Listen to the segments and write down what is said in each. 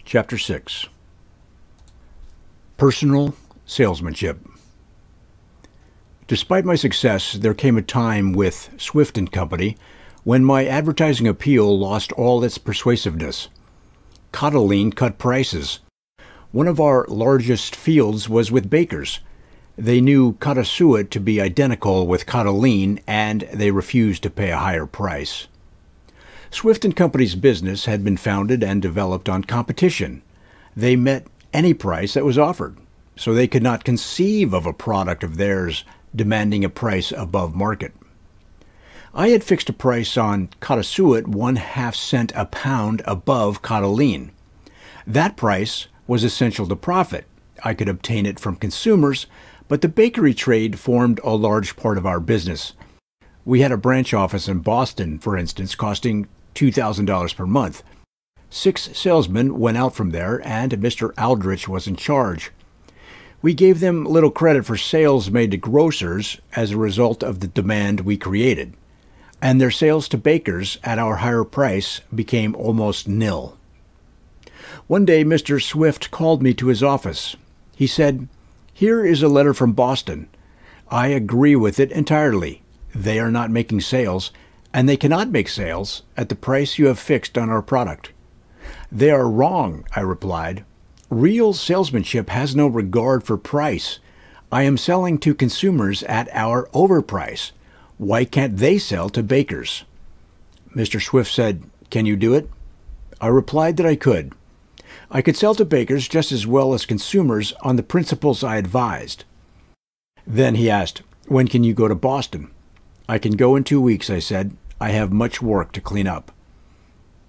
Chapter 6. Personal Salesmanship. Despite my success, there came a time with Swift & Company when my advertising appeal lost all its persuasiveness. Cottolene cut prices. One of our largest fields was with bakers. They knew Cottasuet to be identical with Cottolene, and they refused to pay a higher price. Swift & Company's business had been founded and developed on competition. They met any price that was offered, so they could not conceive of a product of theirs demanding a price above market. I had fixed a price on Cottasuet 1/2 cent a pound above Cottolene. That price was essential to profit. I could obtain it from consumers, but the bakery trade formed a large part of our business. We had a branch office in Boston, for instance, costing $2,000 per month. 6 salesmen went out from there, and Mr. Aldrich was in charge. We gave them little credit for sales made to grocers as a result of the demand we created, and their sales to bakers at our higher price became almost nil. One day Mr. Swift called me to his office. He said, "Here is a letter from Boston. I agree with it entirely. They are not making sales, and they cannot make sales at the price you have fixed on our product." "They are wrong," I replied. "Real salesmanship has no regard for price. I am selling to consumers at our overprice. Why can't they sell to bakers?" Mr. Swift said, "Can you do it?" I replied that I could. I could sell to bakers just as well as consumers on the principles I advised. Then he asked, "When can you go to Boston?" "I can go in 2 weeks," I said. "I have much work to clean up."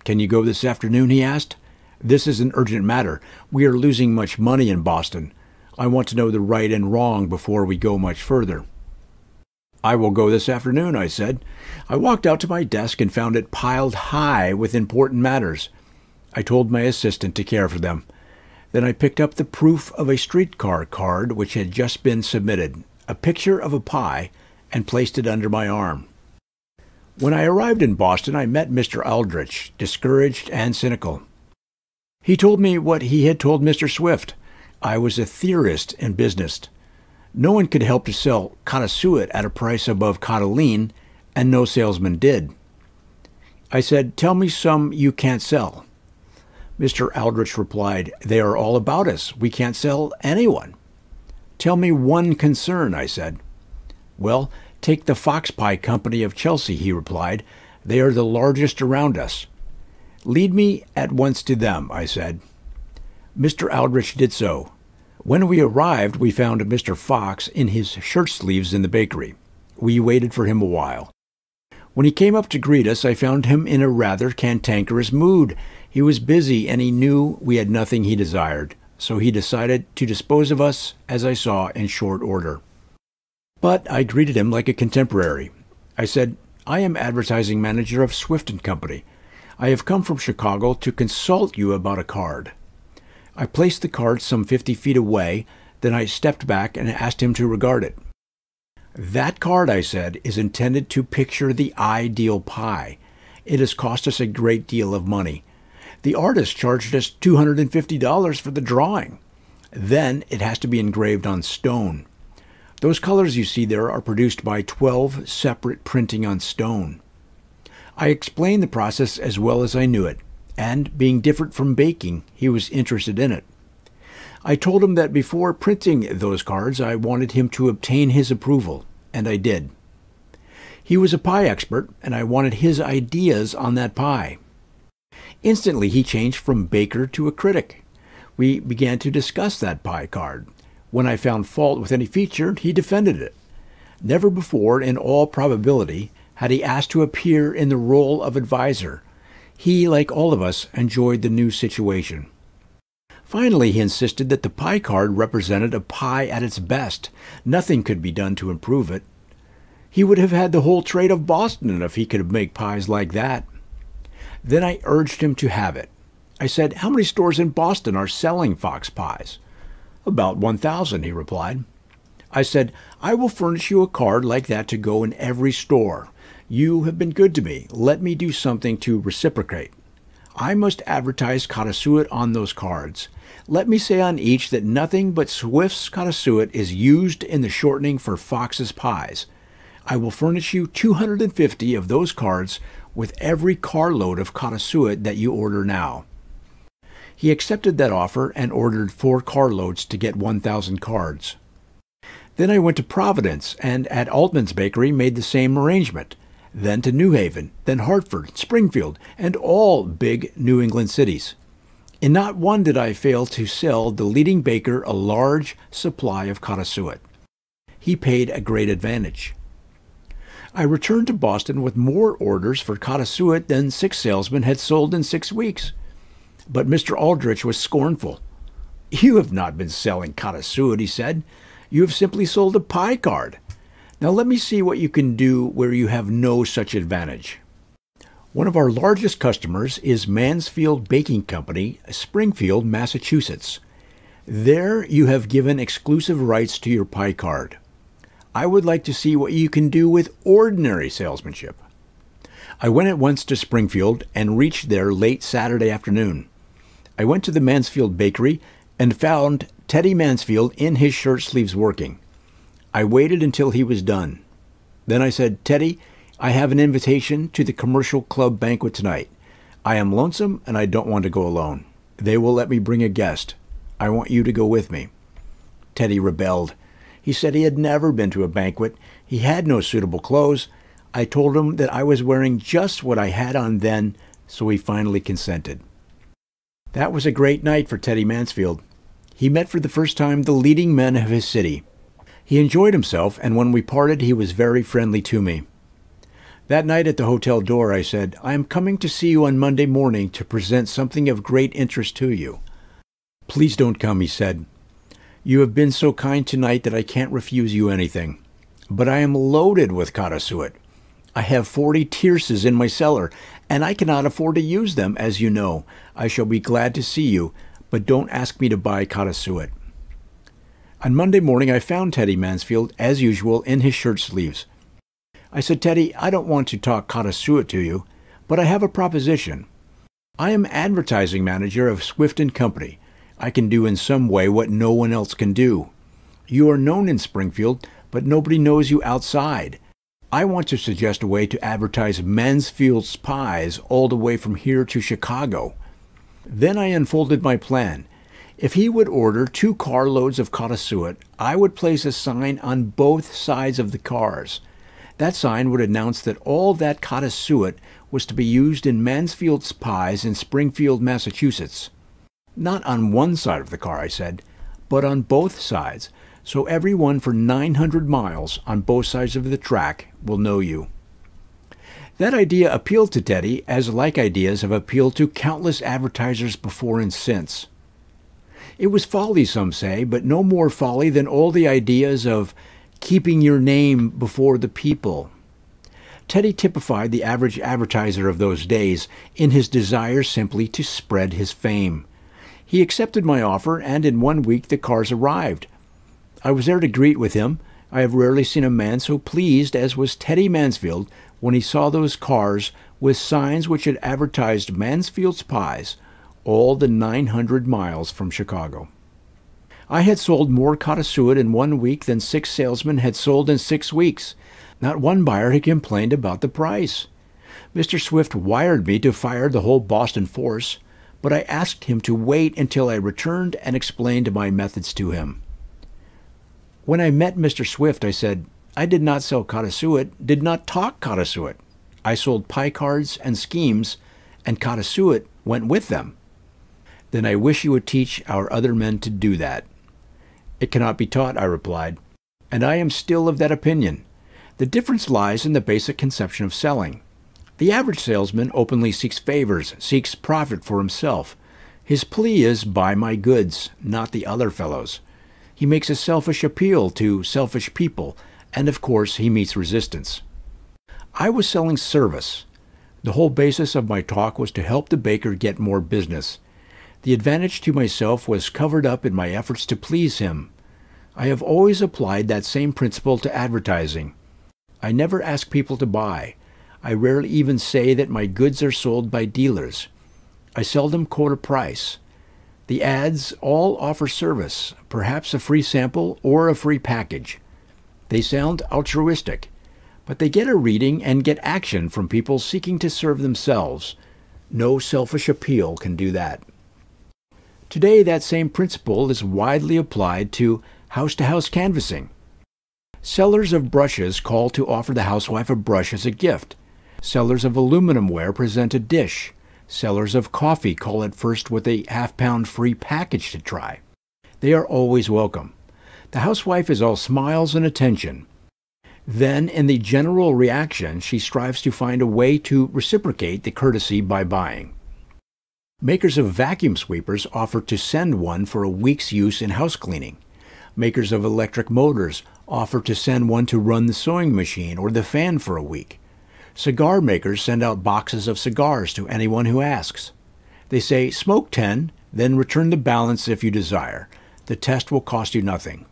"Can you go this afternoon?" he asked. "This is an urgent matter. We are losing much money in Boston. I want to know the right and wrong before we go much further." "I will go this afternoon," I said. I walked out to my desk and found it piled high with important matters. I told my assistant to care for them. Then I picked up the proof of a streetcar card which had just been submitted, a picture of a pie, and placed it under my arm. When I arrived in Boston, I met Mr. Aldrich, discouraged and cynical. He told me what he had told Mr. Swift. I was a theorist in business. No one could help to sell Cottasuet at a price above Cottolene, and no salesman did. I said, "Tell me some you can't sell." Mr. Aldrich replied, "They are all about us. We can't sell anyone." "Tell me one concern," I said. "Well, take the Fox Pie Company of Chelsea," he replied. "They are the largest around us." "Lead me at once to them," I said. Mr. Aldrich did so. When we arrived, we found Mr. Fox in his shirt sleeves in the bakery. We waited for him a while. When he came up to greet us, I found him in a rather cantankerous mood. He was busy, and he knew we had nothing he desired, so he decided to dispose of us, as I saw, in short order. But I greeted him like a contemporary. I said, "I am advertising manager of Swift & Company. I have come from Chicago to consult you about a card." I placed the card some 50 feet away, then I stepped back and asked him to regard it. "That card," I said, "is intended to picture the ideal pie. It has cost us a great deal of money. The artist charged us $250 for the drawing. Then it has to be engraved on stone. Those colors you see there are produced by 12 separate printing on stone." I explained the process as well as I knew it, and being different from baking, he was interested in it. I told him that before printing those cards, I wanted him to obtain his approval, and I did. He was a pie expert, and I wanted his ideas on that pie. Instantly, he changed from baker to a critic. We began to discuss that pie card. When I found fault with any feature, he defended it. Never before, in all probability, had he asked to appear in the role of advisor. He, like all of us, enjoyed the new situation. Finally, he insisted that the pie card represented a pie at its best. Nothing could be done to improve it. He would have had the whole trade of Boston if he could make pies like that. Then I urged him to have it. I said, "How many stores in Boston are selling Fox pies?" "About 1,000, he replied. I said, "I will furnish you a card like that to go in every store. You have been good to me. Let me do something to reciprocate. I must advertise Kata Suet on those cards. Let me say on each that nothing but Swift's Kata Suet is used in the shortening for Fox's Pies. I will furnish you 250 of those cards with every carload of Kata Suet that you order now." He accepted that offer and ordered 4 carloads to get 1,000 cards. Then I went to Providence and at Altman's Bakery made the same arrangement. Then to New Haven, then Hartford, Springfield, and all big New England cities. In not one did I fail to sell the leading baker a large supply of Kata Suet. He paid a great advantage. I returned to Boston with more orders for Kata Suet than 6 salesmen had sold in 6 weeks. But Mr. Aldrich was scornful. "You have not been selling Kata Suet," he said. "You have simply sold a pie card. Now let me see what you can do where you have no such advantage." One of our largest customers is Mansfield Baking Company, Springfield, Massachusetts. There you have given exclusive rights to your pie card. I would like to see what you can do with ordinary salesmanship. I went at once to Springfield and reached there late Saturday afternoon. I went to the Mansfield Bakery and found Teddy Mansfield in his shirt sleeves working. I waited until he was done. Then I said, "Teddy, I have an invitation to the Commercial Club banquet tonight. I am lonesome and I don't want to go alone. They will let me bring a guest. I want you to go with me." Teddy rebelled. He said he had never been to a banquet. He had no suitable clothes. I told him that I was wearing just what I had on then, so he finally consented. That was a great night for Teddy Mansfield. He met for the first time the leading men of his city. He enjoyed himself, and when we parted, he was very friendly to me. That night at the hotel door, I said, "I am coming to see you on Monday morning to present something of great interest to you." "Please don't come," he said. "You have been so kind tonight that I can't refuse you anything. But I am loaded with Kata Suet. I have 40 tierces in my cellar, and I cannot afford to use them, as you know. I shall be glad to see you, but don't ask me to buy Kata Suet." On Monday morning, I found Teddy Mansfield, as usual, in his shirt sleeves. I said, "Teddy, I don't want to talk Kata Suet to you, but I have a proposition. I am advertising manager of Swift & Company. I can do in some way what no one else can do. You are known in Springfield, but nobody knows you outside. I want to suggest a way to advertise Mansfield's Pies all the way from here to Chicago." Then I unfolded my plan. If he would order 2 carloads of Kata Suet, I would place a sign on both sides of the cars. That sign would announce that all that Kata Suet was to be used in Mansfield's Pies in Springfield, Massachusetts. Not on one side of the car, I said, but on both sides, so everyone for 900 miles on both sides of the track will know you. That idea appealed to Teddy, as like ideas have appealed to countless advertisers before and since. It was folly, some say, but no more folly than all the ideas of keeping your name before the people. Teddy typified the average advertiser of those days in his desire simply to spread his fame. He accepted my offer, and in 1 week the cars arrived. I was there to greet with him. I have rarely seen a man so pleased as was Teddy Mansfield when he saw those cars with signs which had advertised Mansfield's Pies, all the 900 miles from Chicago. I had sold more Kata Suet in 1 week than 6 salesmen had sold in 6 weeks. Not one buyer had complained about the price. Mr. Swift wired me to fire the whole Boston force, but I asked him to wait until I returned and explained my methods to him. When I met Mr. Swift, I said, "I did not sell Kata Suet, did not talk Kata Suet. I sold pie cards and schemes, and Kata Suet went with them." "Then I wish you would teach our other men to do that." "It cannot be taught," I replied, and I am still of that opinion. The difference lies in the basic conception of selling. The average salesman openly seeks favors, seeks profit for himself. His plea is, "Buy my goods, not the other fellow's." He makes a selfish appeal to selfish people, and of course he meets resistance. I was selling service. The whole basis of my talk was to help the baker get more business. The advantage to myself was covered up in my efforts to please him. I have always applied that same principle to advertising. I never ask people to buy. I rarely even say that my goods are sold by dealers. I seldom quote a price. The ads all offer service, perhaps a free sample or a free package. They sound altruistic, but they get a reading and get action from people seeking to serve themselves. No selfish appeal can do that. Today, that same principle is widely applied to house-to-house canvassing. Sellers of brushes call to offer the housewife a brush as a gift. Sellers of aluminum ware present a dish. Sellers of coffee call it first with a half-pound free package to try. They are always welcome. The housewife is all smiles and attention. Then, in the general reaction, she strives to find a way to reciprocate the courtesy by buying. Makers of vacuum sweepers offer to send one for a week's use in house cleaning. Makers of electric motors offer to send one to run the sewing machine or the fan for a week. Cigar makers send out boxes of cigars to anyone who asks. They say, smoke 10, then return the balance if you desire. The test will cost you nothing.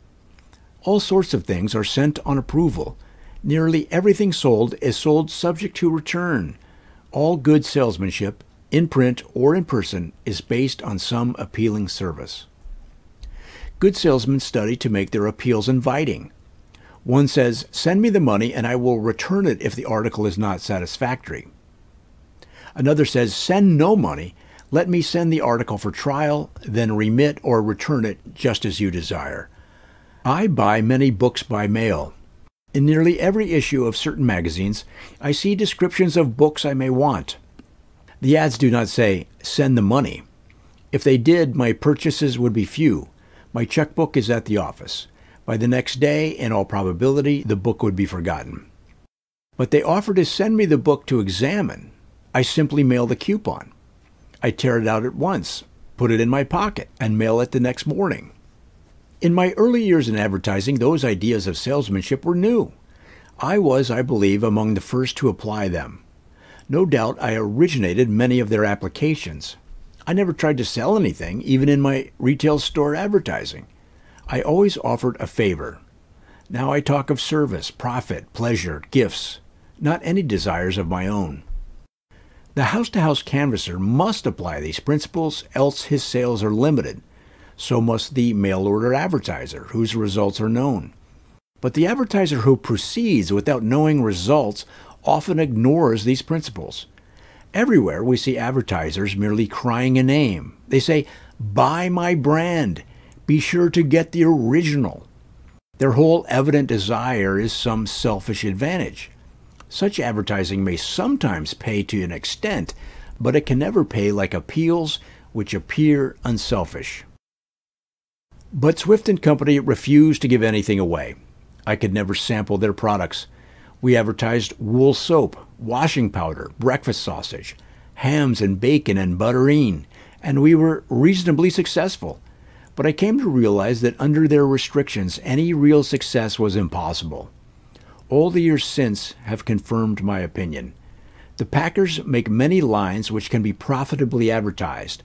All sorts of things are sent on approval. Nearly everything sold is sold subject to return. All good salesmanship, in print or in person, is based on some appealing service. Good salesmen study to make their appeals inviting. One says, send me the money and I will return it if the article is not satisfactory. Another says, send no money, let me send the article for trial, then remit or return it just as you desire. I buy many books by mail. In nearly every issue of certain magazines, I see descriptions of books I may want. The ads do not say, send the money. If they did, my purchases would be few. My checkbook is at the office. By the next day, in all probability, the book would be forgotten. But they offer to send me the book to examine. I simply mail the coupon. I tear it out at once, put it in my pocket, and mail it the next morning. In my early years in advertising, those ideas of salesmanship were new. I was, I believe, among the first to apply them. No doubt I originated many of their applications. I never tried to sell anything, even in my retail store advertising. I always offered a favor. Now I talk of service, profit, pleasure, gifts, not any desires of my own. The house-to-house canvasser must apply these principles, else his sales are limited. So must the mail-order advertiser, whose results are known. But the advertiser who proceeds without knowing results often ignores these principles. Everywhere we see advertisers merely crying a name. They say, buy my brand. Be sure to get the original. Their whole evident desire is some selfish advantage. Such advertising may sometimes pay to an extent, but it can never pay like appeals which appear unselfish. But Swift & Company refused to give anything away. I could never sample their products. We advertised wool soap, washing powder, breakfast sausage, hams and bacon and butterine, and we were reasonably successful. But I came to realize that under their restrictions, any real success was impossible. All the years since have confirmed my opinion. The packers make many lines which can be profitably advertised,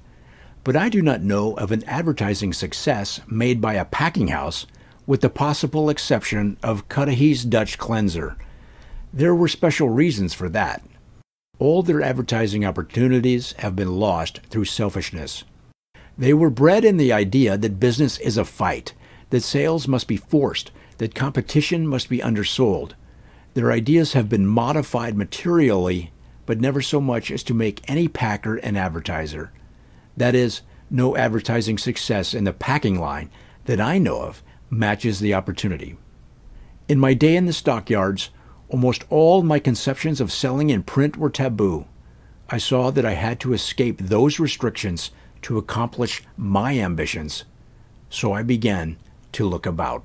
but I do not know of an advertising success made by a packing house, with the possible exception of Cudahy's Dutch Cleanser. There were special reasons for that. All their advertising opportunities have been lost through selfishness. They were bred in the idea that business is a fight, that sales must be forced, that competition must be undersold. Their ideas have been modified materially, but never so much as to make any packer an advertiser. That is, no advertising success in the packing line that I know of matches the opportunity. In my day in the stockyards, almost all my conceptions of selling in print were taboo. I saw that I had to escape those restrictions to accomplish my ambitions, so I began to look about.